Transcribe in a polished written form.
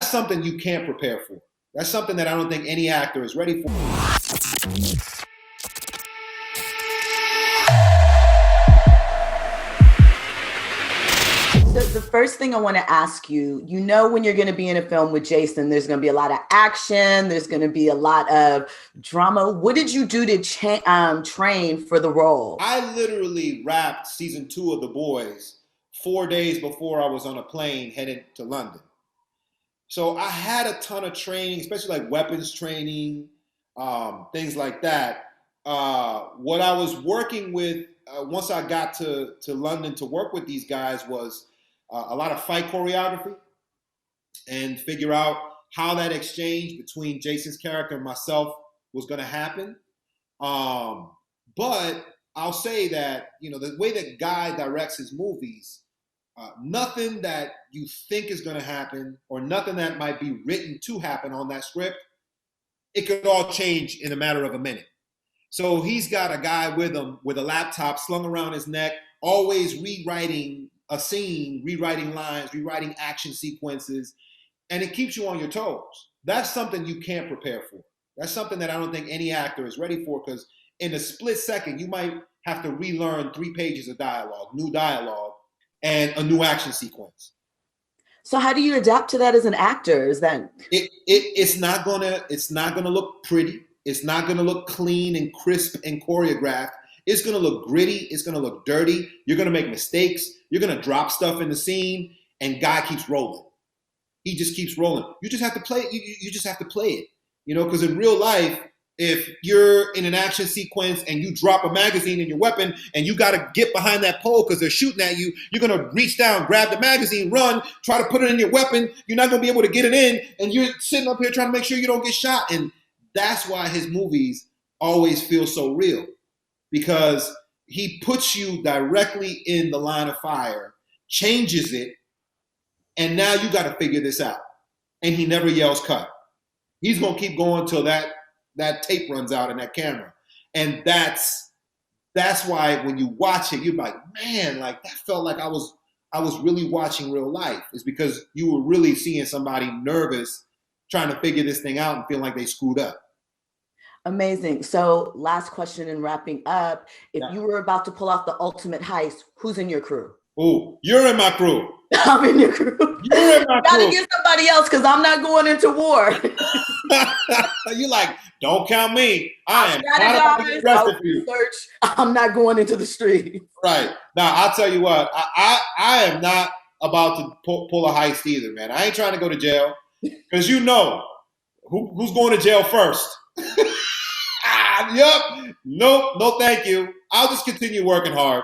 something you can't prepare for. That's something that I don't think any actor is ready for. The first thing I want to ask you, you know, when you're going to be in a film with Jason, there's going to be a lot of action. There's going to be a lot of drama. What did you do to train for the role? I literally wrapped season 2 of The Boys 4 days before I was on a plane headed to London. So I had a ton of training, especially like weapons training, things like that. What I was working with once I got to London to work with these guys was a lot of fight choreography and figure out how that exchange between Jason's character and myself was going to happen. But I'll say that, you know, the way that Guy directs his movies, nothing that you think is going to happen or nothing that might be written to happen on that script, it could all change in a matter of a minute. So he's got a guy with him with a laptop slung around his neck, always rewriting a scene, rewriting lines, rewriting action sequences, and it keeps you on your toes. That's something you can't prepare for. That's something that I don't think any actor is ready for, because in a split second, you might have to relearn 3 pages of dialogue, new dialogue, and a new action sequence. So how do you adapt to that as an actor? Is that it's not gonna look pretty. It's not gonna look clean and crisp and choreographed. It's gonna look gritty. It's gonna look dirty. You're gonna make mistakes. You're gonna drop stuff in the scene, and Guy keeps rolling. He just keeps rolling. You just have to play it. You just have to play it. You know, because in real life, if you're in an action sequence and you drop a magazine in your weapon and you got to get behind that pole because they're shooting at you, you're going to reach down, grab the magazine, run, try to put it in your weapon. You're not going to be able to get it in, and you're sitting up here trying to make sure you don't get shot. And that's why his movies always feel so real, because he puts you directly in the line of fire, changes it, and now you got to figure this out. And he never yells cut. He's going to keep going till that tape runs out in that camera. And that's why when you watch it, you're like, man, like that felt like I was really watching real life. It's because you were really seeing somebody nervous trying to figure this thing out and feeling like they screwed up. amazing? So last question and wrapping up, if you were about to pull off the ultimate heist, who's in your crew? Oh, you're in my crew. I'm in your crew. You're in my crew. Gotta get somebody else, because I'm not going into war. You like, don't count me. I am not about to get arrested for you. I'm not going into the street. Right. Now, I'll tell you what, I am not about to pull a heist either, man. I ain't trying to go to jail, because you know who's going to jail first. Yup. Nope. No, thank you. I'll just continue working hard.